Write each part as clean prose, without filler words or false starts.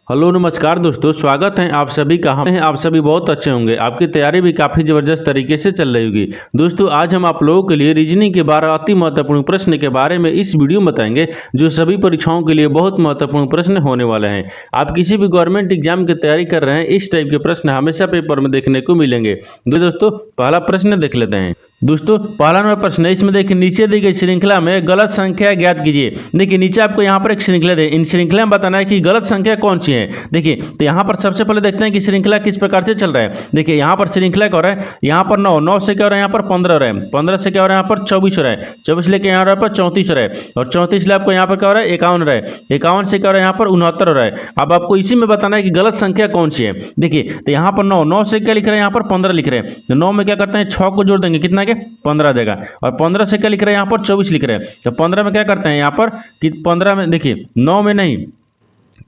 Hello नमस्कार दोस्तों, स्वागत है आप सभी का। हम हैं आप सभी बहुत अच्छे होंगे। आपकी तैयारी भी काफ़ी ज़बरदस्त तरीके से चल रही होगी। दोस्तों आज हम आप लोगों के लिए रीजनिंग के 12 अति महत्वपूर्ण प्रश्न के बारे में इस वीडियो में बताएंगे, जो सभी परीक्षाओं के लिए बहुत महत्वपूर्ण प्रश्न होने वाले हैं। आप किसी भी गवर्नमेंट एग्जाम की तैयारी कर रहे हैं, इस टाइप के प्रश्न हमेशा पेपर में देखने को मिलेंगे। दोस्तों पहला प्रश्न देख लेते हैं। दोस्तों पहला नंबर प्रश्न है, इसमें देखिए नीचे दी गई श्रृंखला में गलत संख्या ज्ञात कीजिए। देखिए नीचे आपको यहाँ पर एक श्रृंखला दे, इन श्रृंखला में बताना है कि गलत संख्या कौन सी है। देखिए तो यहाँ पर सबसे पहले देखते हैं कि श्रृंखला किस प्रकार से चल रहा है। देखिए यहाँ पर श्रृंखला क्या हो रहा है, यहाँ पर 9 से क्या हो रहा है, यहाँ पर 15 हो रहा है, 15 से क्या हो रहा है, यहाँ पर 24 हो रहा है, 24 लेके यहाँ पर 34 हो रहा है, और 34 ले आपको यहाँ पर क्या हो रहा है, 51 हो रहा है, 51 से क्या हो रहा है, यहाँ पर 69 हो रहा है। अब आपको इसी में बताना है कि गलत संख्या कौन सी है। देखिए तो यहाँ पर 9 से क्या लिख रहे हैं, यहाँ पर 15 लिख रहे हैं, तो 9 में क्या करते हैं, 6 को जोड़ देंगे, कितना के 15 देगा, और 15 से क्या लिख रहे हैं, यहाँ पर 24 लिख रहे हैं, तो 15 में क्या करते हैं, यहाँ पर कि 15 में देखिए 9 में नहीं,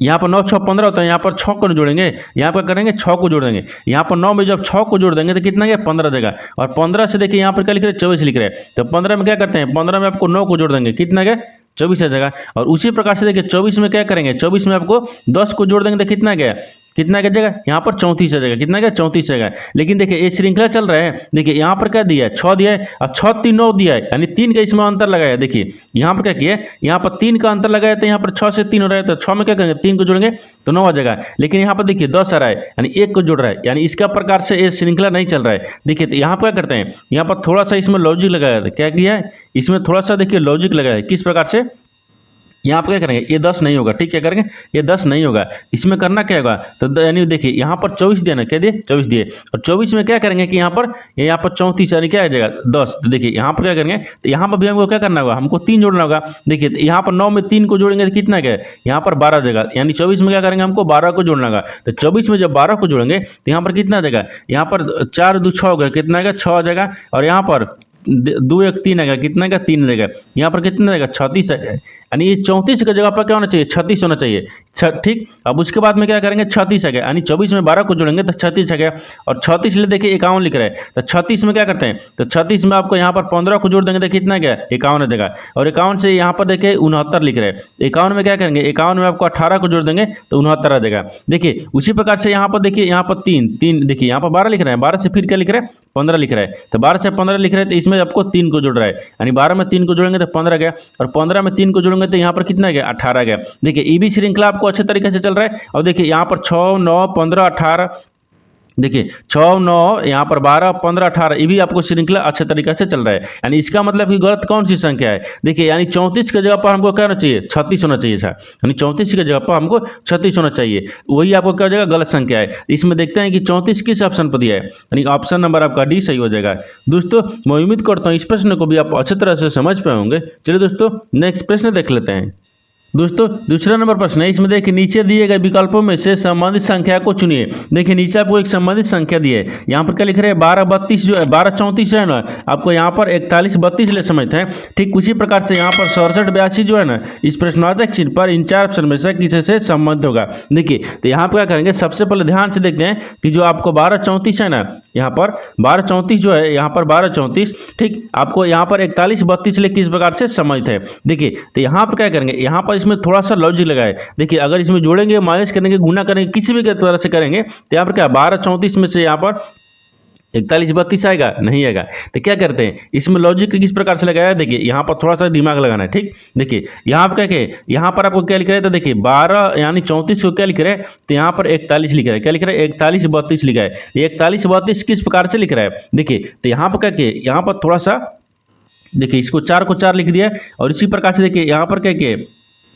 यहाँ पर 9 6 15 होता है, यहाँ पर 6 को जोड़ेंगे, यहाँ पर करेंगे 6 को जोड़ देंगे, यहाँ पर 9 में जब 6 को जोड़ देंगे तो कितना क्या 15 देगा, और 15 से देखिए यहाँ पर क्या लिख रहे हैं, 24 लिख रहे हैं, तो 15 में क्या करते हैं, 15 में आपको 9 को जोड़ देंगे, कितना क्या 24 आ जाएगा। और उसी प्रकार से देखिए 24 में क्या करेंगे, 24 में आपको 10 को जोड़ देंगे तो कितना गया, कितना क्या जाएगा, यहाँ पर 34 आ जाएगा, कितना क्या 34 आएगा। लेकिन देखिए ये श्रृंखला चल रहा है, देखिए यहाँ पर क्या दिया है, 6 दिया है, और 6 3 9 दिया है, यानी 3 का इसमें अंतर लगाया। देखिए यहाँ पर क्या किया, यहाँ पर 3 का अंतर लगाया, तो यहाँ पर 6 से 3 हो रहा है, तो 6 में क्या करेंगे, 3 को जोड़ेंगे तो 9 आ जाएगा। लेकिन यहाँ पर देखिए 10 आ रहा है, यानी 1 को जोड़ रहा है, यानी इसका प्रकार से ये श्रृंखला नहीं चल रहा है। देखिए तो यहाँ पर क्या करते हैं, यहाँ पर थोड़ा सा इसमें लॉजिक लगाया था, क्या किया है, इसमें थोड़ा सा देखिए लॉजिक लगाया है, किस प्रकार से, यहाँ पर क्या करेंगे, ये 10 नहीं होगा, ठीक क्या करेंगे, ये 10 नहीं होगा, इसमें करना क्या होगा, तो यानी देखिए यहाँ पर 24 दिया ना, क्या दिए 24 दिए, और 24 में क्या करेंगे कि यहाँ पर 34 यानी क्या आ जाएगा 10। तो देखिए यहाँ पर क्या करेंगे, तो यहाँ पर भी हमको क्या करना होगा, हमको 3 जोड़ना होगा। देखिए तो यहाँ पर 9 में 3 को जोड़ेंगे तो कितना क्या है, यहाँ पर 12 देगा, यानी 24 में क्या करेंगे, हमको 12 को जोड़ना होगा। तो 24 में जब 12 को जोड़ेंगे तो यहाँ पर कितना देगा, यहाँ पर 4 2 6 हो गया, कितना आएगा 6 आ जाएगा, और यहाँ पर 2 1 3 आएगा, कितना का 3 रहेगा, यहाँ पर कितना रहेगा 36 आएगा, यानी ये 34 की जगह पर क्या होना चाहिए, 36 होना चाहिए। ठीक, अब उसके बाद में क्या करेंगे, 36 आ गया, यानी 24 में 12 को जोड़ेंगे तो 36 आ गया, और 36 ले देखिए 51 लिख रहा है, तो 36 में क्या करते हैं, तो 36 में आपको यहाँ पर 15 को जोड़ देंगे तो कितना गया 51 आ जाएगा, और 51 से यहाँ पर देखिए 69 लिख रहे हैं, 51 में क्या करेंगे, 51 में आपको 18 को जोड़ देंगे तो 69 आ जाएगा। देखिए उसी प्रकार से यहाँ पर देखिए, यहाँ पर 3 देखिए यहाँ पर 12 लिख रहे हैं, 12 से फिर क्या लिख रहे हैं 15 लिख रहा है, तो 12 से 15 लिख रहे हैं, तो इसमें आपको 3 को जोड़ रहा है, यानी 12 में 3 को जोड़ेंगे तो 15 गया, और 15 में 3 को जोड़ेंगे तो यहाँ पर कितना गया 18 गया। देखिए ये भी श्रृंखला आपको अच्छे तरीके से चल रहा है। और देखिए यहाँ पर 6 9 15 18, देखिए 6 9 यहाँ पर 12 15 18, ये भी आपको श्रृंखला अच्छे तरीके से चल रहा है। यानी इसका मतलब कि गलत कौन सी संख्या है, देखिए यानी 34 की जगह पर हमको क्या होना चाहिए, 36 होना चाहिए था, यानी 34 की जगह पर हमको 36 होना चाहिए, वही आपको क्या हो जाएगा गलत संख्या है। इसमें देखते हैं कि 34 किस ऑप्शन पर दिया है, यानी ऑप्शन नंबर आपका डी सही हो जाएगा। दोस्तों मैं उम्मीद करता हूँ इस प्रश्न को भी आप अच्छी तरह से समझ पाए होंगे। चलिए दोस्तों नेक्स्ट प्रश्न देख लेते हैं। दोस्तों दूसरा नंबर प्रश्न है, इसमें देखिए नीचे दिए गए विकल्पों में से संबंधित संख्या को चुनिए। देखिए नीचे आपको एक संबंधित संख्या दी है, यहाँ पर क्या लिख रहे हैं 12 32 जो है 12 34 है ना, आपको यहाँ पर 41 32 ले समझते हैं। ठीक उसी प्रकार से यहाँ पर 67 82 जो है ना, इस प्रश्नवाचक चिन्ह पर इन 4 ऑप्शन में से किसी से संबंधित होगा। देखिए तो यहाँ पर क्या करेंगे, सबसे पहले ध्यान से देखते हैं कि जो आपको 12 34 है ना, यहाँ पर 12 34 जो है, यहाँ पर 12 34, ठीक आपको यहाँ पर 41 32 ले किस प्रकार से समझते हैं। देखिए तो यहाँ पर क्या करेंगे, यहाँ पर इसमें थोड़ा सा लॉजिक लगाए। देखिए अगर इसमें जोड़ेंगे माइनस करेंगे गुना करेंगे किसी भी तरह से करेंगे तो यहाँ पर क्या 12 34 में से यहाँ पर 41 32 आएगा, नहीं आएगा। तो क्या करते हैं, इसमें लॉजिक किस प्रकार से लगाया है, देखिए यहाँ पर थोड़ा सा दिमाग लगाना है। ठीक देखिए यहाँ पर क्या है, यहाँ पर आपको क्या लिख रहा है, तो देखिए 12 यानी 34 को क्या लिख रहे हैं, तो यहाँ पर 41 लिख रहा है, क्या लिख रहा है 41 32 लिखा है। 41 32 किस प्रकार से लिख रहा है, देखिए तो यहाँ पर क्या किया, यहाँ पर थोड़ा सा देखिए इसको 4 को 4 लिख दिया है, और इसी प्रकार से देखिए यहाँ पर क्या किया,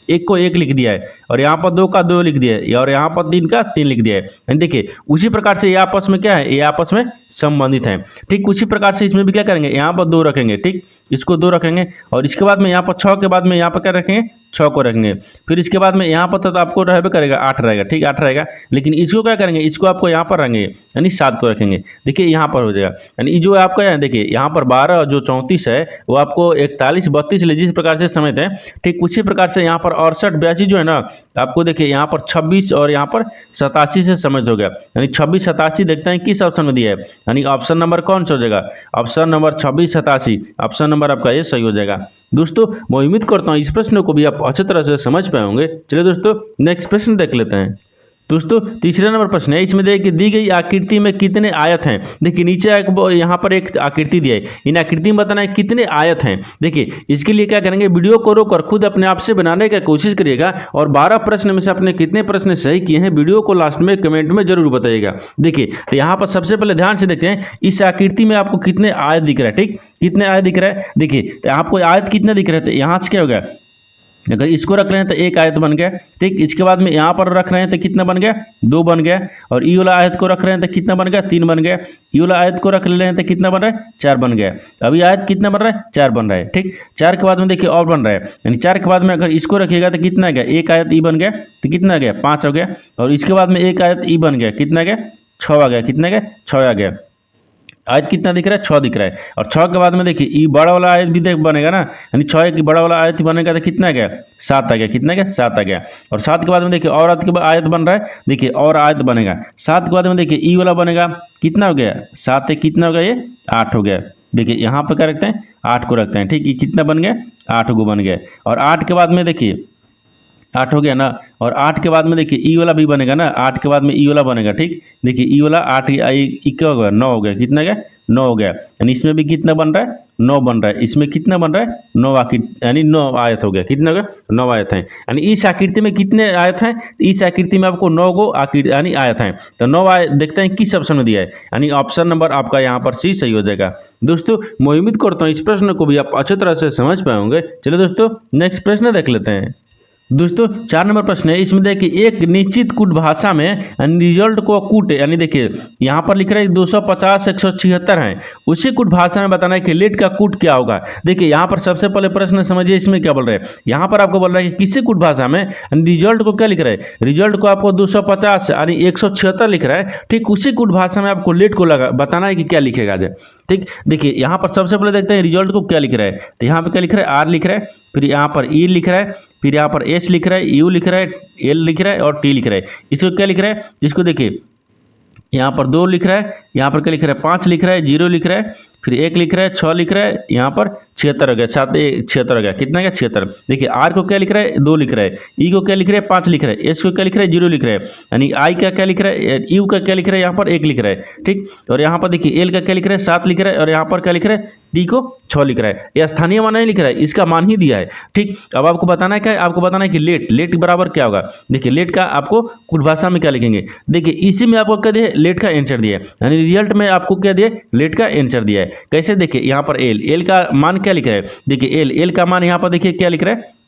1 को 1 लिख दिया है, और यहाँ पर 2 का 2 लिख दिया है, और यहाँ पर 3 का 3 लिख दिया है। देखिए उसी प्रकार से ये आपस में क्या है, ये आपस में संबंधित है। ठीक उसी प्रकार से इसमें भी क्या करेंगे, यहाँ पर 2 रखेंगे, ठीक इसको 2 रखेंगे, और इसके बाद में यहाँ पर 6 के बाद में यहाँ पर क्या रखेंगे 6 को रखेंगे, फिर इसके बाद में यहाँ पर तो आपको रहे करेगा 8 रहेगा, ठीक 8 रहेगा। लेकिन इसको क्या करेंगे, इसको आपको यहाँ पर रखेंगे, यानी 7 को रखेंगे। देखिए यहाँ पर हो जाएगा, यानी जो आपका है देखिए यहाँ पर 12 जो 34 है वो आपको 41 32 ले जिस प्रकार से समझते हैं, ठीक उसी प्रकार से यहाँ पर 68 82 जो है ना, आपको देखिए यहाँ पर 26 और यहाँ पर 87 से समझ हो गया, यानी 26 87 देखते हैं किस ऑप्शन में दिया है, यानी ऑप्शन नंबर कौन सा हो जाएगा, ऑप्शन नंबर 26 87, ऑप्शन नंबर आपका ये सही हो जाएगा। दोस्तों मैं उम्मीद करता हूँ इस प्रश्न को भी आप अच्छी तरह से समझ पाए होंगे। चलिए दोस्तों नेक्स्ट प्रश्न देख लेते हैं। दोस्तों तीसरा नंबर प्रश्न है, इसमें देखिए दी गई आकृति में कितने आयत हैं। देखिए नीचे यहाँ पर एक आकृति दी है, इन आकृति में बताना है कितने आयत हैं। देखिए इसके लिए क्या करेंगे, वीडियो को रोककर खुद अपने आप से बनाने की कोशिश करिएगा और 12 प्रश्न में से अपने कितने प्रश्न सही किए हैं वीडियो को लास्ट में कमेंट में जरूर बताइएगा। देखिए तो यहाँ पर सबसे पहले ध्यान से देखते हैं इस आकृति में आपको कितने आयत दिख रहा है। ठीक, कितने आयत दिख रहा है। देखिए तो आपको आयत कितने दिख रहे थे, यहाँ से क्या हो गया, अगर इसको रख रहे हैं तो एक आयत बन गया। ठीक, इसके बाद में यहाँ पर रख रहे हैं तो कितना बन गया, 2 बन गया। और ई वाला आयत को रख रहे हैं तो कितना बन गया, 3 बन गया। ई वाला आयत को रख ले रहे हैं तो कितना बन रहा है, 4 बन गया। अभी आयत कितना बन रहा है, 4 बन रहा है। ठीक, 4 के बाद में देखिए और बन रहा है, यानी 4 के बाद में अगर इसको रखिएगा तो कितना गया, एक आयत ई बन गया तो कितना गया, 5 हो गया। और इसके बाद में एक आयत ई बन गया, कितना गया, 6 आ गया। कितना गया, 6 आ गया। आयत कितना दिख रहा है, 6 दिख रहा है। और 6 के बाद में देखिए ई बड़ा वाला आयत भी देख बनेगा ना, यानी 6 की बड़ा वाला आयत बनेगा तो कितना गया, 7 आ गया। कितना गया, 7 आ गया। और 7 के बाद में देखिए और आयत बन रहा है, देखिए और आयत बनेगा। 7 के बाद में देखिए ई वाला बनेगा, कितना हो गया, 7 कितना हो गया, ये 8 हो गया। देखिए यहाँ पर क्या रखते हैं, 8 को रखते हैं। ठीक, ये कितना बन गया, 8 को बन गया। और 8 के बाद में देखिए 8 हो गया ना। और 8 के बाद में देखिए ई वाला भी बनेगा ना, 8 के बाद में ई वाला बनेगा। ठीक, देखिए ई वाला 8 क्या हो गया, 9 हो गया। कितना गया, 9 हो गया। यानी इसमें भी कितना बन रहा है, 9 बन रहा है। इसमें कितना बन रहा है, 9 आकृति, यानी 9 आयत हो गया। कितना हो गया, 9 आयत हैं। यानी इस आकृति में कितने आयत हैं, इस आकृति में आपको 9 को आकृति यानी आयत हैं। तो 9 आयत देखते हैं किस ऑप्शन में दिया है, यानी ऑप्शन नंबर आपका यहाँ पर सी सही हो जाएगा। दोस्तों मैं उम्मीद करता हूँ इस प्रश्न को भी आप अच्छी तरह से समझ पाए होंगे। चलिए दोस्तों नेक्स्ट प्रश्न देख लेते हैं। दोस्तों 4 नंबर प्रश्न है, इसमें देखिए एक निश्चित कूट भाषा में रिजल्ट को कूट, यानी देखिए यहाँ पर लिख रहा है 250 176 है, उसी कूट भाषा में बताना है कि लेट का कूट क्या होगा। देखिए यहाँ पर सबसे पहले प्रश्न समझिए इसमें क्या बोल रहे हैं। यहाँ पर आपको बोल रहा है कि किसी कूट भाषा में रिजल्ट को क्या लिख रहा है, रिजल्ट को आपको 250 यानी 176 लिख रहा है। ठीक, उसी कूट भाषा में आपको लेट को बताना है कि क्या लिखेगा। ठीक, देखिए यहाँ पर सबसे पहले देखते हैं रिजल्ट को क्या लिख रहा है। तो यहाँ पे क्या लिख रहा है, आर लिख रहा है, फिर यहाँ पर ई लिख रहा है, फिर यहाँ पर एस लिख रहा है, यू लिख रहा है, एल लिख रहा है और टी लिख रहा है। इसको क्या लिख रहा है, इसको देखिए यहाँ पर 2 लिख रहा है, यहाँ पर क्या लिख रहा है, 5 लिख रहा है, 0 लिख रहा है, फिर 1 लिख रहा है, 6 लिख रहा है, यहाँ पर 76 हो गया, 7 76 हो गया। कितना गया, 76। देखिए आर को क्या लिख रहा है, 2 लिख रहा है, ई को क्या लिख रहा है, 5 लिख रहा है, एस को क्या लिख रहा है, 0 लिख रहा है, यानी आई का क्या लिख रहा है, यू का क्या लिख रहा है, यहाँ पर 1 लिख रहा है। ठीक, और यहाँ पर देखिए एल का क्या लिख रहा है, 7 लिख रहा है, और यहाँ पर क्या लिख रहा है, डी को 6 लिख रहा है। यह स्थानीय मान नहीं लिख रहा है, इसका मान ही दिया है। ठीक, अब आपको बताना है क्या, आपको बताना है कि लेट बराबर क्या होगा। देखिए लेट का आपको कुछ भाषा में क्या लिखेंगे। देखिए इसी में आपको क्या दिया, लेट का आंसर दिया है, यानी रिजल्ट में आपको क्या दिया, लेट का आंसर दिया है। कैसे, देखिए यहाँ पर एल का मान क्या लिख रहा है। देखिए एल का मान यहाँ पर देखिए क्या लिख रहा है,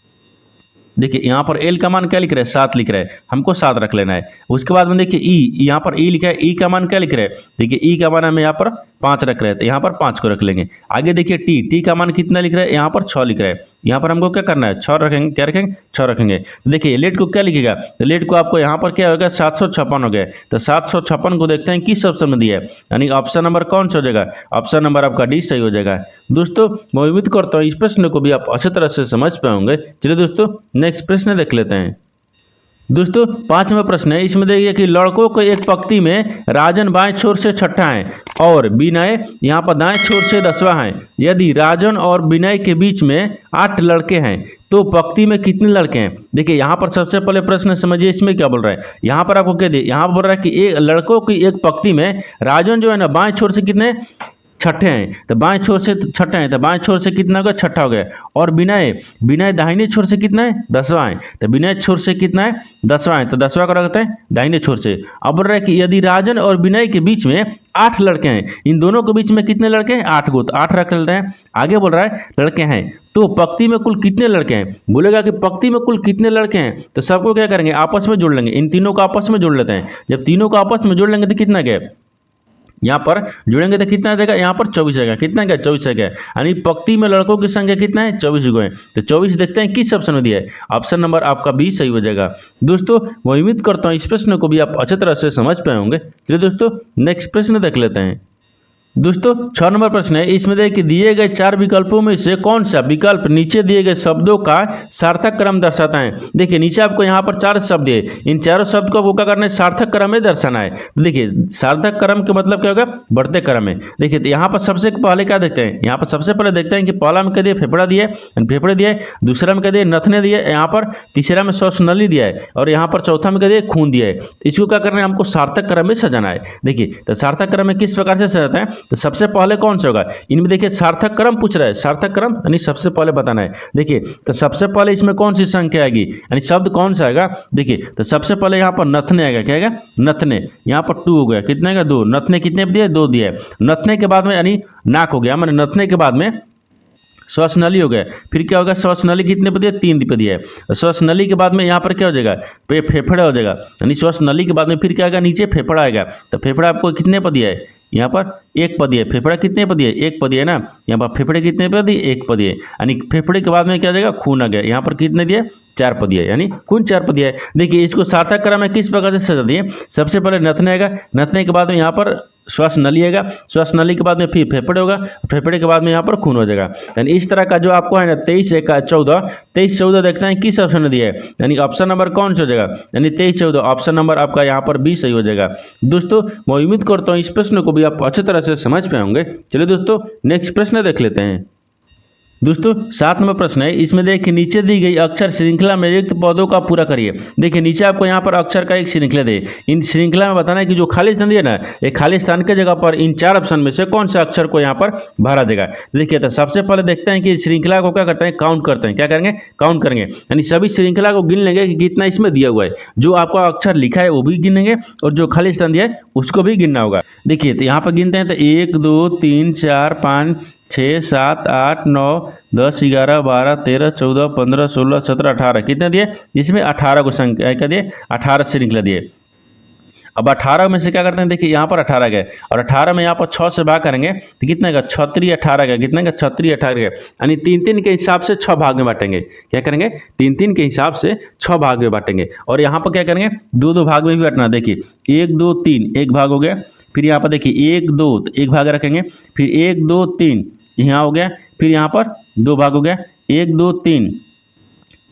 देखिए यहाँ पर एल का मान क्या लिख रहा है, 7 लिख रहा है, हमको 7 रख लेना है। उसके बाद में देखिए ई, यहाँ पर ई लिखा है, ई का मान क्या लिख रहा है, देखिए ई का मान हमें यहाँ पर 5 रख रहे हैं, तो यहाँ पर 5 को रख लेंगे। आगे देखिए टी का मान कितना लिख रहा है, यहाँ पर 6 लिख रहा है, यहाँ पर हमको क्या करना है, 6 रखेंगे। क्या रखेंगे, 6 रखेंगे। तो देखिए लेट को क्या लिखेगा, तो लेट को आपको यहाँ पर क्या होगा, 756 हो गया। तो 756 को देखते हैं किस ऑप्शन में दिया है, यानी ऑप्शन नंबर कौन सा हो जाएगा, ऑप्शन नंबर आपका डी सही हो जाएगा। दोस्तों मैं उम्मीद करता हूँ इस प्रश्न को भी आप अच्छी तरह से समझ पाएंगे। चलिए दोस्तों नेक्स्ट प्रश्न देख लेते हैं। दोस्तों 5वां प्रश्न है, इसमें देखिए कि लड़कों को एक पंक्ति में राजन बाएं छोर से 6ठा है और विनय यहाँ पर दाएं छोर से 10वां है। यदि राजन और विनय के बीच में 8 लड़के हैं तो पंक्ति में कितने लड़के हैं। देखिए यहाँ पर सबसे पहले प्रश्न समझिए इसमें क्या बोल रहा है। यहाँ पर आपको क्या दे, यहाँ पर बोल रहा है कि एक लड़कों की एक पंक्ति में राजन जो है ना बाएं छोर से कितने, 6ठे हैं, तो बाएं छोर से 6ठे हैं, तो बाएं छोर से कितना होगा, 6ठा हो गया। और विनय दाहिने छोर से कितना है, 10वां है, तो विनय छोर से कितना है, 10वां है, तो 10वां को रखते हैं दाहिने छोर से। अब बोल रहा है कि यदि राजन और विनय के बीच में 8 लड़के हैं, इन दोनों के बीच में कितने लड़के हैं, 8 को, तो 8 रख लेते हैं। आगे बोल रहा है लड़के हैं तो पंक्ति में कुल कितने लड़के हैं, बोलेगा कि पंक्ति में कुल कितने लड़के हैं, तो सबको क्या करेंगे, आपस में जोड़ लेंगे, इन तीनों को आपस में जोड़ लेते हैं। जब तीनों को आपस में जोड़ लेंगे तो कितना गया, यहाँ पर जुड़ेंगे तो कितना आ जाएगा, यहाँ पर 24 आएगा। कितना क्या, 24 आएगा, यानी पंक्ति में लड़कों की संख्या कितना है, 24 गो है। तो 24 देखते हैं किस ऑप्शन में दिया है, ऑप्शन नंबर आपका बी सही हो जाएगा। दोस्तों मैं उम्मीद करता हूँ इस प्रश्न को भी आप अच्छी तरह से समझ पाए होंगे। चलिए दोस्तों नेक्स्ट प्रश्न देख लेते हैं। दोस्तों 6 नंबर प्रश्न है, इसमें देखिए दिए गए 4 विकल्पों में से कौन सा विकल्प नीचे दिए गए शब्दों का सार्थक क्रम दर्शाता है। देखिए नीचे आपको यहाँ पर 4 शब्द है, इन चारों शब्द को आपको क्या करना है, सार्थक क्रम में दर्शाना है। तो देखिए सार्थक क्रम का मतलब क्या होगा, बढ़ते क्रम में। देखिए तो यहाँ पर सबसे पहले क्या देखते हैं, यहाँ पर सबसे पहले देखते हैं कि पहला में कह दिए फेफड़ा दिया है, फेफड़े दिया है, दूसरा में कह दिए नथने दिए, यहाँ पर तीसरा में श्वासनली दिया है, और यहाँ पर चौथा में कह दिए खून दिया है। इसको क्या करना है, हमको सार्थक क्रम में सजाना है। देखिए तो सार्थक क्रम में किस प्रकार से सजाता है, तो सबसे पहले कौन सा होगा, इनमें देखिए सार्थक क्रम पूछ रहा है, सार्थक क्रम यानी सबसे पहले बताना है। देखिए तो सबसे पहले इसमें कौन सी संख्या आएगी, यानी शब्द कौन सा आएगा। देखिए तो सबसे पहले यहाँ पर नथने आएगा, क्या आएगा, नथने, यहाँ पर 2 हो गया, कितने आएगा 2, नथने कितने दिए 2 दिया है। नथने के बाद में यानी नाक हो गया, मैंने नथने के बाद में श्वासनली हो गया, फिर क्या होगा, श्वासनली कितने पे दिया 3 पे दिया है। श्वासनली के बाद में यहाँ पर क्या हो जाएगा, फेफड़ा हो जाएगा, यानी श्वासनली के बाद में फिर क्या आएगा, नीचे फेफड़ा आएगा। तो फेफड़ा आपको कितने पर दिया है, यहाँ पर 1 पर दिया है। फेफड़ा कितने पर दिया है, 1 पर दिया है ना, यहाँ पर फेफड़े कितने पर दिए 1 पर दिए, यानी फेफड़े के बाद में क्या हो जाएगा, खून आ गया, यहाँ पर कितने दिए 4 पर दिया है, यानी खून 4 पर दिया है। देखिए इसको सार्थक क्रम में किस प्रकार से सजा दिए, सबसे पहले नथने आएगा, नथने के बाद में यहाँ पर श्वास नली आएगा, श्वास नली के बाद में फिर फेफड़े होगा, फेफड़े के बाद में यहाँ पर खून हो जाएगा। यानी इस तरह का जो आपको है ना 23 1 14 23 14 देखते हैं किस ऑप्शन में दिया है, यानी ऑप्शन नंबर कौन सा हो जाएगा, यानी 23 14 ऑप्शन नंबर आपका यहाँ पर भी सही हो जाएगा। दोस्तों मैं उम्मीद करता हूँ इस प्रश्न को भी आप अच्छी तरह से समझ पाए होंगे। चलिए दोस्तों नेक्स्ट प्रश्न देख लेते हैं। दोस्तों 7 नंबर प्रश्न है, इसमें देखिए नीचे दी गई अक्षर श्रृंखला में रिक्त पदों का पूरा करिए। देखिए नीचे आपको यहाँ पर अक्षर का एक श्रृंखला दे, इन श्रृंखला में बताना है कि जो खाली स्थान दिया ना, एक खाली स्थान के जगह पर इन 4 ऑप्शन में से कौन सा अक्षर को यहाँ पर भरा देगा। देखिए तो सबसे पहले देखते हैं कि श्रृंखला को क्या करते हैं, काउंट करते हैं, क्या करेंगे, काउंट करेंगे, यानी सभी श्रृंखला को गिन लेंगे कि कितना इसमें दिया हुआ है। जो आपका अक्षर लिखा है वो भी गिनेंगे और जो खाली स्थान दिया है उसको भी गिनना होगा। देखिए तो यहाँ पर गिनते हैं तो 1 2 3 4 5 6 7 8 9 10 11 12 13 14 15 16 17 18 कितने दिए, इसमें 18 को संख्या क्या दिए, 18 श्रृंखला दिए। अब 18 में से क्या करते हैं, देखिए यहाँ पर 18 गए और 18 में यहाँ पर 6 से भाग करेंगे तो कितने का 36 18 गए, कितने का 36 18 गए, यानी 3 के हिसाब से 6 भाग में बांटेंगे। क्या करेंगे, 3 के हिसाब से 6 भाग में बांटेंगे। और यहाँ पर क्या करेंगे, 2 भाग में भी बांटना। देखिए 1 2 3 एक भाग हो गया, फिर यहाँ पर देखिए 1 2 एक भाग रखेंगे, फिर 1 2 3 यहाँ हो गया, फिर यहाँ पर 2 भाग हो गया, 1 2 3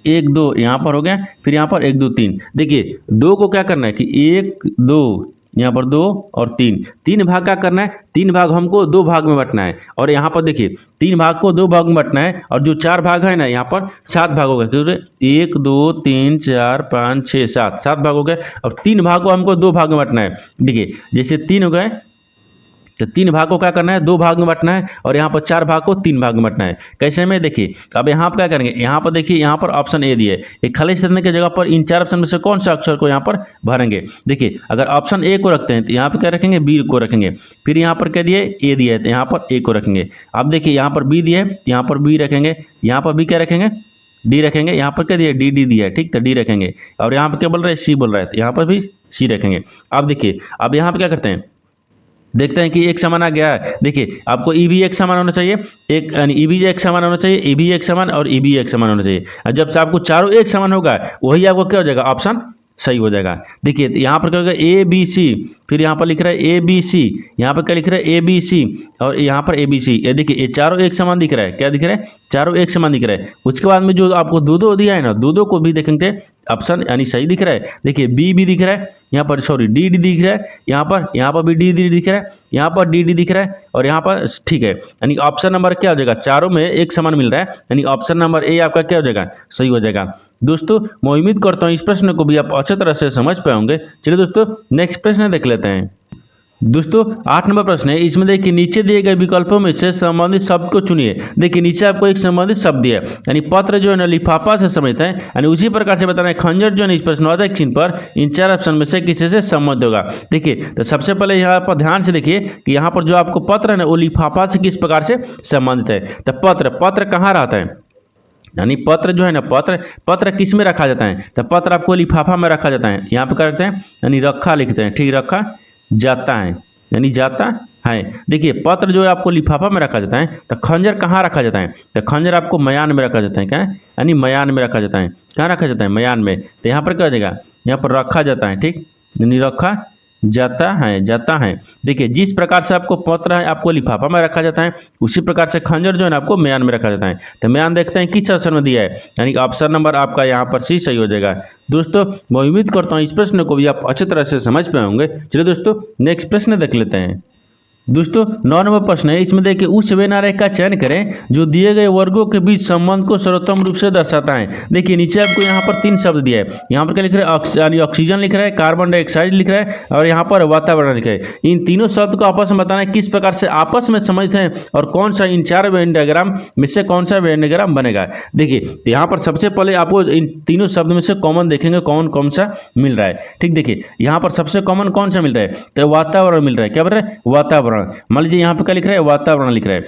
1 2 यहाँ पर हो गया, फिर यहाँ पर 1 2 3। देखिए 2 को क्या करना है कि 1 2 यहाँ पर 2 और 3 भाग का करना है, 3 भाग हमको 2 भाग में बांटना है। और यहाँ पर देखिए 3 भाग को 2 भाग में बांटना है और जो 4 भाग है ना यहाँ पर 7 भाग हो गए, क्योंकि 1 2 3 4 5 6 7 भाग हो गए। अब 3 भाग को हमको 2 भाग में बांटना है। देखिए जैसे 3 हो गए तो 3 भाग को क्या करना है, 2 भाग में बांटना है और यहाँ पर 4 भाग को 3 भाग में बांटना है। कैसे में, देखिए अब यहाँ पर क्या करेंगे, यहाँ पर देखिए यहाँ पर ऑप्शन ए दिए, एक खाली स्थान की जगह पर इन 4 ऑप्शन में से कौन सा अक्षर को यहाँ पर भरेंगे। देखिए अगर ऑप्शन ए को रखते हैं तो यहाँ पर क्या रखेंगे, बी को रखेंगे, फिर यहाँ पर क्या दिए ए दिया है तो यहाँ पर ए को रखेंगे। अब देखिए यहाँ पर बी दिए, यहाँ पर बी रखेंगे, यहाँ पर बी क्या रखेंगे, डी रखेंगे, यहाँ पर क्या दिया डी डी दिया है, ठीक, तो डी रखेंगे। और यहाँ पर क्या बोल रहा है, सी बोल रहा है, तो यहाँ पर भी सी रखेंगे। अब देखिए अब यहाँ पर क्या करते हैं, देखते हैं कि एक समान आ गया है। देखिए आपको ई भी एक समान होना चाहिए, एक यानी ई भी एक समान होना चाहिए, ई भी एक समान और ई भी एक समान होना चाहिए। और जब से आपको चारों एक समान होगा वही आपको क्या हो जाएगा, ऑप्शन सही हो जाएगा। देखिए यहाँ पर क्या होगा, ए बी सी, फिर यहाँ पर लिख रहा है ए बी सी, यहाँ पर क्या लिख रहा है ए बी सी और यहाँ पर ए बी सी। ये देखिए ये चारों एक समान दिख रहा है, क्या दिख रहा है, चारों एक समान दिख रहा है। उसके बाद में जो आपको दो दिया है ना, दो को भी देखेंगे ऑप्शन यानी सही दिख रहा है। देखिए बी भी दिख रहा है, यहाँ पर सॉरी डी डी दिख रहा है, यहाँ पर भी डी डी दिख रहा है, यहाँ पर डी डी दिख रहा है और यहाँ पर ठीक है। यानी ऑप्शन नंबर क्या हो जाएगा, चारों में एक समान मिल रहा है, यानी ऑप्शन नंबर ए आपका क्या हो जाएगा, सही हो जाएगा। दोस्तों मैं उम्मीद करता हूँ इस प्रश्न को भी आप अच्छी तरह से समझ पाएंगे। चलिए दोस्तों नेक्स्ट प्रश्न देख लेते हैं। दोस्तों 8 नंबर प्रश्न है, इसमें देखिए नीचे दिए गए विकल्पों में से संबंधित शब्द को चुनिए। देखिए नीचे आपको एक संबंधित शब्द दिया है, यानी पत्र जो है ना लिफाफा से संबंधित है, यानी उसी प्रकार से बताना है खंजर जो है इस प्रश्नवाचक चिन्ह पर इन 4 ऑप्शन में से किसी से संबंध होगा। देखिए तो सबसे पहले यहाँ पर ध्यान से देखिए कि यहाँ पर जो आपको पत्र है ना वो लिफाफा से किस प्रकार से संबंधित है। तो पत्र कहाँ रहता है, यानी पत्र जो है ना पत्र किस में रखा जाता है, तो पत्र आपको लिफाफा में रखा जाता है। यहाँ पे क्या करते हैं, यानी रखा लिखते हैं, ठीक, रखा जाता है यानी जाता है। देखिए पत्र जो है आपको लिफाफा में रखा जाता है। तो खंजर कहाँ रखा जाता है, तो खंजर आपको मयान में रखा जाता है। क्या है, यानी मयान में रखा जाता है। कहाँ रखा जाता है, मयान में। तो यहाँ पर क्या हो जाएगा, यहाँ पर रखा जाता है, ठीक, यानी रखा जाता है। देखिए जिस प्रकार से आपको पत्र है आपको लिफाफा में रखा जाता है, उसी प्रकार से खंजर जो है ना आपको म्यान में रखा जाता है। तो म्यान देखते हैं किस ऑप्शन में दिया है, यानी कि ऑप्शन नंबर आपका यहाँ पर सी सही हो जाएगा। दोस्तों मैं उम्मीद करता हूँ इस प्रश्न को भी आप अच्छी तरह से समझ पाए होंगे। चलिए दोस्तों नेक्स्ट प्रश्न देख लेते हैं। दोस्तों 9 नंबर प्रश्न है, इसमें देखिए उस व्यनारेख का चयन करें जो दिए गए वर्गों के बीच संबंध को सर्वोत्तम रूप से दर्शाता है। देखिए नीचे आपको यहाँ पर 3 शब्द दिया है, यहाँ पर क्या लिख रहा है, यानी ऑक्सीजन लिख रहा है, कार्बन डाइऑक्साइड लिख रहा है और यहाँ पर वातावरण लिखा है। इन तीनों शब्द को आपस में बताना है किस प्रकार से आपस में समझते हैं और कौन सा इन 4 वेन डायग्राम में से कौन सा वेन डायग्राम बनेगा। देखिए यहाँ पर सबसे पहले आपको इन तीनों शब्द में से कॉमन देखेंगे कौन कौन सा मिल रहा है। ठीक, देखिए यहाँ पर सबसे कॉमन कौन सा मिल रहा है, तो वातावरण मिल रहा है। क्या बोल रहा है, वातावरण। मान लीजिए यहाँ पर क्या लिख रहा है, वातावरण लिख रहा है,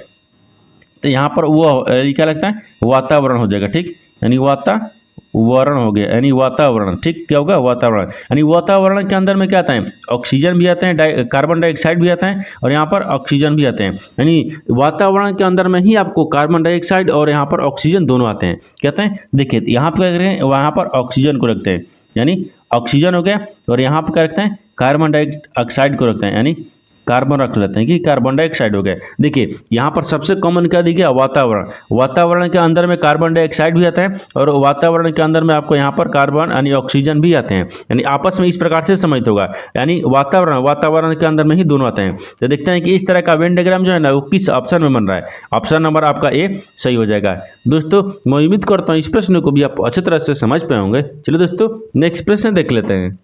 तो यहाँ पर वो क्या लगता है, वातावरण हो जाएगा। ठीक, यानी वातावरण हो गया, यानी वातावरण। ठीक, क्या होगा, वातावरण। यानी वातावरण के अंदर में क्या आता है, ऑक्सीजन भी आते हैं, कार्बन डाइऑक्साइड भी आता है और यहाँ पर ऑक्सीजन भी आते हैं। यानी वातावरण के अंदर में ही आपको कार्बन डाइऑक्साइड और यहाँ पर ऑक्सीजन दोनों आते हैं। कहते हैं देखिए यहाँ पर क्या करें, वहाँ पर ऑक्सीजन को रखते हैं, यानी ऑक्सीजन हो गया, और यहाँ पर क्या रखते हैं, कार्बन डाइऑक्साइड को रखते हैं, यानी कार्बन रख लेते हैं कि कार्बन डाइऑक्साइड हो गया। देखिए यहाँ पर सबसे कॉमन क्या दिख गया, वातावरण। वातावरण के अंदर में कार्बन डाइऑक्साइड भी आता है और वातावरण के अंदर में आपको यहाँ पर कार्बन यानी ऑक्सीजन भी आते हैं, यानी आपस में इस प्रकार से समझते होगा, यानी वातावरण के अंदर में ही दोनों आते हैं। तो देखते हैं कि इस तरह का वेन डायग्राम जो है ना वो किस ऑप्शन में बन रहा है। ऑप्शन नंबर आपका ए सही हो जाएगा। दोस्तों मैं उम्मीद करता हूँ इस प्रश्न को भी आप अच्छी तरह से समझ पाए होंगे। चलिए दोस्तों नेक्स्ट प्रश्न देख लेते हैं।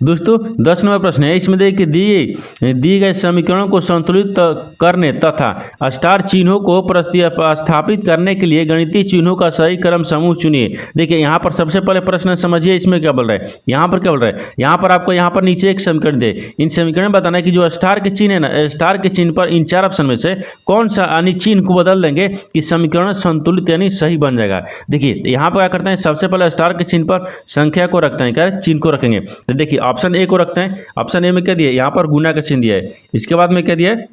दोस्तों 10 नंबर प्रश्न है, इसमें देखिए दिए गए समीकरणों को संतुलित करने तथा स्टार चिन्हों को प्रतिस्थापित करने के लिए गणितीय चिन्हों का सही क्रम समूह चुनिए। देखिए यहाँ पर सबसे पहले प्रश्न समझिए, इसमें क्या बोल रहा है, यहाँ पर क्या बोल रहा है, यहाँ पर आपको यहाँ पर नीचे एक समीकरण दे, इन समीकरण बताना है कि जो स्टार के चिन्ह है ना, स्टार के चिन्ह पर इन 4 ऑप्शन में से कौन सा यानी चिन्ह को बदल देंगे कि समीकरण संतुलित यानी सही बन जाएगा। देखिए यहाँ पर क्या करते हैं, सबसे पहले स्टार के चिन्ह पर संख्या को रखते हैं, क्या चिन्ह को रखेंगे। तो देखिए ऑप्शन ए को रखते हैं, ऑप्शन ए में क्या दिया है, यहाँ पर गुना का चिन्ह दिया है, इसके बाद में क्या दिया है,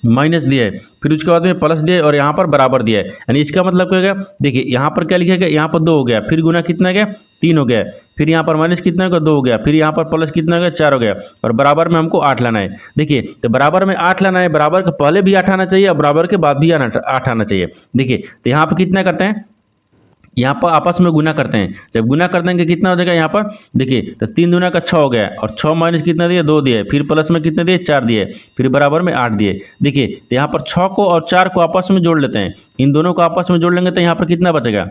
माइनस दिया है, फिर उसके बाद में प्लस दिया है और यहाँ पर बराबर दिया है। यानी इसका मतलब क्या हो गया, देखिए यहाँ पर क्या लिखा गया, यहाँ पर 2 हो गया, फिर गुना कितना गया, 3 हो गया, फिर यहाँ पर माइनस कितना हो गया, 2 हो गया, फिर यहाँ पर प्लस कितना हो गया, 4 हो गया, और बराबर में हमको 8 लाना है। देखिए तो बराबर में 8 लाना है, बराबर के पहले भी 8 आना चाहिए और बराबर के बाद भी 8 आना चाहिए। देखिए तो यहाँ पर कितना करते हैं, यहाँ पर आपस में गुना करते हैं, जब गुना कर देंगे कितना हो जाएगा, यहाँ पर देखिए तो 3 दूना का 6 हो गया, और 6 माइनस कितना दिए, 2 दिए, फिर प्लस में कितने दिए, 4 दिए, फिर बराबर में 8 दिए। देखिए तो यहाँ पर 6 को और 4 को आपस में जोड़ लेते हैं, इन दोनों को आपस में जोड़ लेंगे तो यहाँ पर कितना बचेगा,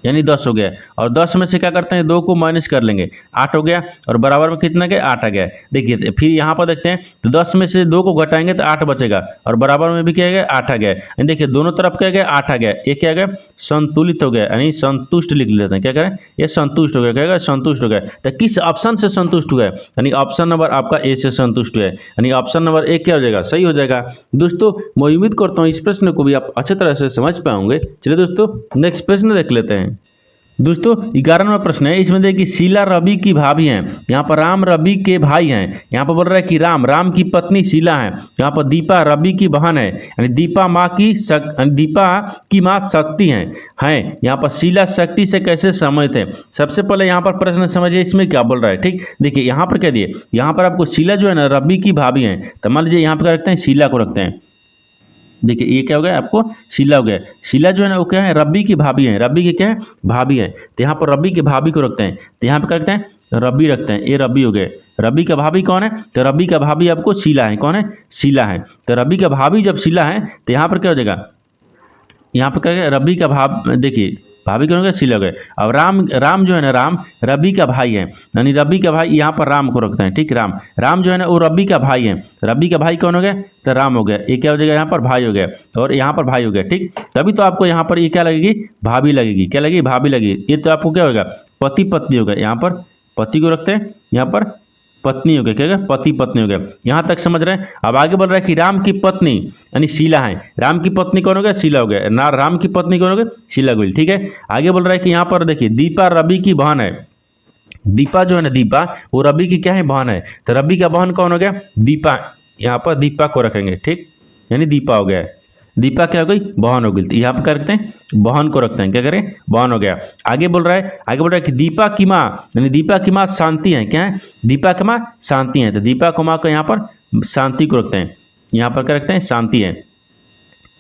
यानी 10 हो गया, और 10 में से क्या करते हैं, 2 को माइनस कर लेंगे, 8 हो गया, और बराबर में कितना गया, 8 आ गया। देखिए फिर यहाँ पर देखते हैं तो 10 में से 2 को घटाएंगे तो 8 बचेगा, और बराबर में भी क्या गया, 8 आ गया। देखिए दोनों तरफ क्या गया, 8 आ गया, ये क्या गया, संतुलित हो गया, यानी संतुष्ट लिख लेते हैं, क्या करें, ये संतुष्ट हो गया, क्या गया, संतुष्ट हो गया। तो किस ऑप्शन से संतुष्ट हुआ है, यानी ऑप्शन नंबर आपका ए से संतुष्ट हुआ है, यानी ऑप्शन नंबर ए क्या हो जाएगा, सही हो जाएगा। दोस्तों मैं उम्मीद करता हूँ इस प्रश्न को भी आप अच्छे तरह से समझ पाओगे। चलिए दोस्तों नेक्स्ट प्रश्न देख लेते हैं। दोस्तों 11 नंबर प्रश्न है, इसमें देखिए शीला रवि की भाभी हैं, यहाँ पर राम रवि के भाई हैं। यहाँ पर बोल रहा है कि राम की पत्नी शीला है, यहाँ पर दीपा रवि की बहन है, यानी दीपा की माँ शक्ति हैं। यहाँ पर शीला शक्ति से कैसे सम्मिलित है। सबसे पहले यहाँ पर प्रश्न समझिए इसमें क्या बोल रहा है। ठीक, देखिए यहाँ पर क्या दिए, यहाँ पर आपको शीला जो है ना रवि की भाभी हैं, तो मान लीजिए यहाँ पर क्या रखते हैं, शीला को रखते हैं। देखिए ये क्या हो गया, आपको शीला हो गया, शीला जो है ना वो क्या है, रवि की भाभी है, रवि की क्या है, भाभी है, तो यहाँ पर रवि की भाभी को रखते हैं, तो यहाँ पर क्या रखते हैं, रवि रखते हैं, ये रवि हो गए। रवि का भाभी कौन है, तो रवि का भाभी आपको शीला है, कौन है, शीला है। तो रवि का भाभी जब शीला है तो यहाँ पर क्या हो जाएगा, यहाँ पर क्या, रवि का देखिए भाभी कौन हो गया, शीला हो गए। अब राम जो है ना, राम रवि का भाई है, यानी रवि का भाई, यहाँ पर राम को रखते हैं। ठीक, राम जो है ना वो रवि का भाई है, रवि का भाई कौन हो गया, तो राम हो गया, ये क्या हो जाएगा, यहाँ पर भाई हो गया, और यहाँ पर भाई हो गया। ठीक, तभी तो आपको यहाँ पर ये क्या लगेगी, भाभी लगेगी, क्या लगेगी, भाभी लगेगी। ये तो आपको क्या होगा, पति पत्नी हो गया, यहाँ पर पति को रखते हैं, यहाँ पर पत्नी हो गया, क्या होगा, पति पत्नी हो गया। यहाँ तक समझ रहे हैं। अब आगे बोल रहा है कि राम की पत्नी यानी शीला है, राम की पत्नी कौन हो गया, शीला हो गया ना, राम की पत्नी कौन हो गया, शीला हो गई। ठीक है, आगे बोल रहा है कि यहाँ पर देखिए दीपा रवि की बहन है, दीपा जो है ना, दीपा वो रवि की क्या है, बहन है, तो रवि का बहन कौन हो गया, दीपा, यहाँ पर दीपा को रखेंगे। ठीक, यानी दीपा हो गया। दीपा क्या हो गई, बहन हो गई। तो यहाँ पर क्या रखते हैं, बहन को रखते हैं, क्या करें, बहन हो गया। आगे बोल रहा है कि दीपा की माँ, यानी दीपा की माँ शांति है, क्या है, दीपा की माँ शांति है। तो दीपा की माँ को यहाँ पर शांति को रखते हैं, यहाँ पर क्या रखते हैं, शांति है।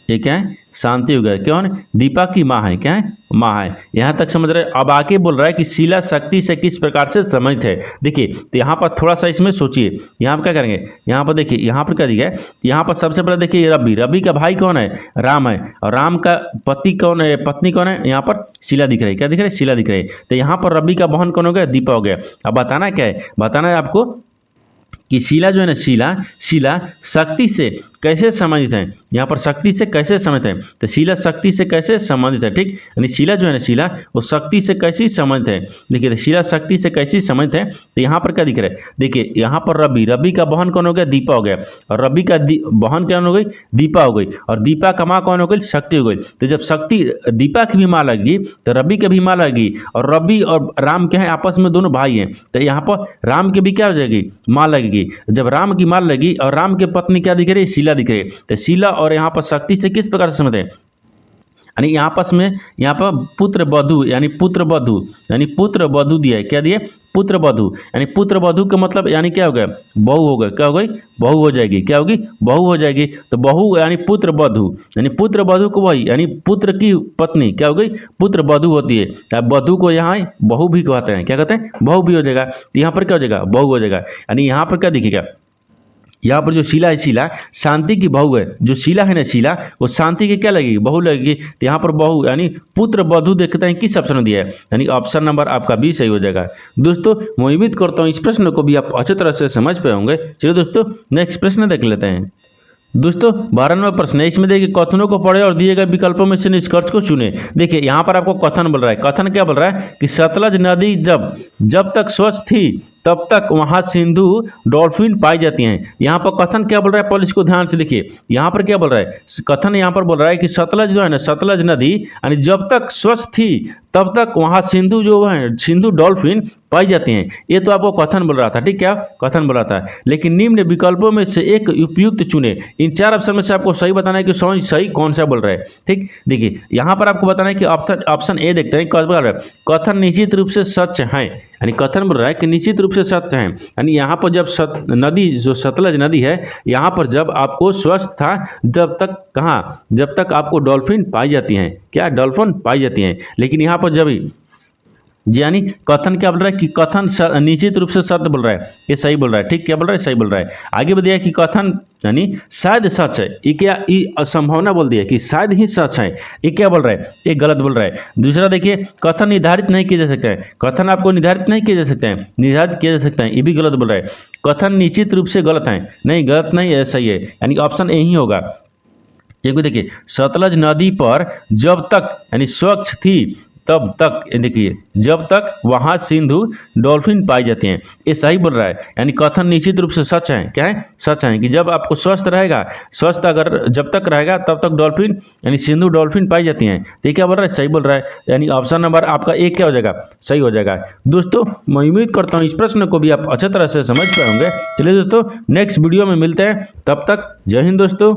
ये क्या है, शांति हो गया। क्यों, दीपा की माँ है, क्या है, माँ है। यहाँ तक समझ रहे हैं। अब आगे बोल रहा है कि शीला शक्ति से किस प्रकार से संबंधित है। देखिए तो यहाँ पर थोड़ा सा इसमें सोचिए, यहाँ पर क्या करेंगे, यहाँ पर देखिए, यहाँ पर क्या दिया है, यहाँ पर सबसे पहले देखिए रवि, रवि का भाई कौन है, राम है, और राम का पति कौन है, पत्नी कौन है, यहाँ पर शीला दिख रही है, क्या दिख रहा है, शीला दिख रही है। तो यहाँ पर रवि का बहन कौन हो गया, दीपा हो गया। अब बताना क्या है, बताना है आपको कि शीला जो है ना, शीला शक्ति से कैसे संबंधित है, यहाँ पर शक्ति से कैसे संबंधित है। तो शीला शक्ति से कैसे संबंधित है, ठीक, यानी शीला जो है ना, शीला वो शक्ति से कैसी संबंधित है। देखिए तो शीला शक्ति से कैसी संबंधित है। तो यहाँ पर क्या दिख रहा है, देखिए यहाँ पर रवि, रवि का बहन कौन हो गया, दीपा हो गया, और रवि का बहन कौन हो गई, दीपा हो गई, और दीपा का माँ कौन हो गई, शक्ति हो गई। तो जब शक्ति दीपा की भी माँ लगेगी तो रवि की भी माँ लगेगी, और रवि और राम क्या है, आपस में दोनों भाई हैं। तो यहाँ पर राम की भी क्या हो जाएगी, माँ लगेगी। जब राम की माँ लगी और राम के पत्नी क्या दिख रही है, शीला दिख रही है। तो शीला और यहाँ पर शक्ति से किस प्रकार से समझते हैं, यानी यहाँ आपस में, यहाँ पर पुत्र वधु, यानी पुत्र वधु, यानी पुत्र वधु दिया है, क्या दिया, पुत्र वधु, यानी पुत्र वधु का मतलब यानी क्या हो गया, बहू हो गया, क्या हो गई, बहू हो जाएगी, क्या होगी, बहू हो जाएगी। तो बहू यानी पुत्र वधु, यानी पुत्र वधु को वही, यानी पुत्र की पत्नी क्या हो गई, पुत्र वधु होती है। वधु को यहाँ बहू भी कहते हैं, क्या कहते हैं, बहू भी हो जाएगा। तो यहाँ पर क्या हो जाएगा, बहू हो जाएगा। यानी यहाँ पर क्या दिखेगा, यहाँ पर जो शीला है, शीला शांति की बहू है, जो शीला है ना, शीला वो शांति की क्या लगेगी, बहू लगेगी। तो यहाँ पर बहू यानी पुत्र वधु देखते हैं किस ऑप्शन में दिया है, यानी ऑप्शन नंबर आपका बी सही हो जाएगा। दोस्तों मैं उम्मीद करता हूँ इस प्रश्न को भी आप अच्छी तरह से समझ पाए होंगे। चलिए दोस्तों नेक्स्ट प्रश्न देख लेते हैं। दोस्तों 12वां प्रश्न है, इसमें देखिए कथनों को पढ़े और दिए गए विकल्पों में से निष्कर्ष को चुने। देखिए यहाँ पर आपको कथन बोल रहा है, कथन क्या बोल रहा है कि सतलज नदी जब तक स्वच्छ थी तब तक वहाँ सिंधु डॉल्फिन पाई जाती हैं। यहाँ पर कथन क्या बोल रहा है, पहले इसको ध्यान से देखिए। यहाँ पर क्या बोल रहा है, कथन यहाँ पर बोल रहा है कि सतलज जो है ना, सतलज नदी यानी जब तक स्वच्छ थी तब तक वहाँ सिंधु जो है, सिंधु डॉल्फिन पाई जाती हैं। ये तो आपको कथन बोल रहा था, ठीक, क्या कथन बोल रहा था। लेकिन निम्न विकल्पों में से एक उपयुक्त चुने। इन चार ऑप्शन में से आपको सही बताना है कि सही कौन सा बोल रहा है, ठीक। देखिए यहाँ पर आपको बताना है कि ऑप्शन ए देखते हैं, कथन निश्चित रूप से सच है, यानी कथन बोल रहा है कि निश्चित रूप से सत्य है। यानी यहाँ पर जब नदी जो सतलज नदी है, यहाँ पर जब आपको स्वच्छ था जब तक, कहाँ, जब तक आपको डॉल्फिन पाई जाती हैं, क्या, डॉल्फिन पाई जाती हैं। लेकिन यहाँ पर जब यानी कथन क्या बोल रहा है कि कथन निश्चित रूप से सत्य बोल रहा है, ये सही बोल रहा है, ठीक, क्या बोल रहा है, सही बोल रहा है। आगे बढ़ दिया कि कथन यानी शायद सच है, ये क्या, ये संभावना बोल दिया कि शायद ही सच है, ये क्या बोल रहा है, ये गलत बोल रहा है। दूसरा देखिए कथन निर्धारित नहीं किया जा सकता है, कथन आपको निर्धारित नहीं किया जा सकता है, निर्धारित किया जा सकता है, ये भी गलत बोल रहा है। कथन निश्चित रूप से गलत है, नहीं गलत नहीं है, सही है, यानी ऑप्शन ए ही होगा। एक देखिए सतलज नदी पर जब तक यानी स्वच्छ थी तब तक, देखिए जब तक वहाँ सिंधु डॉल्फिन पाई जाती हैं, ये सही बोल रहा है। यानी कथन निश्चित रूप से सच है, क्या है, सच है कि जब आपको स्वस्थ रहेगा, स्वस्थ अगर जब तक रहेगा तब तक डॉल्फिन यानी सिंधु डॉल्फिन पाई जाती हैं। तो क्या बोल रहा है, सही बोल रहा है, यानी ऑप्शन नंबर आपका एक क्या हो जाएगा, सही हो जाएगा। दोस्तों मैं उम्मीद करता हूँ इस प्रश्न को भी आप अच्छी तरह से समझ पाए होंगे। चलिए दोस्तों नेक्स्ट वीडियो में मिलते हैं, तब तक जय हिंद दोस्तों।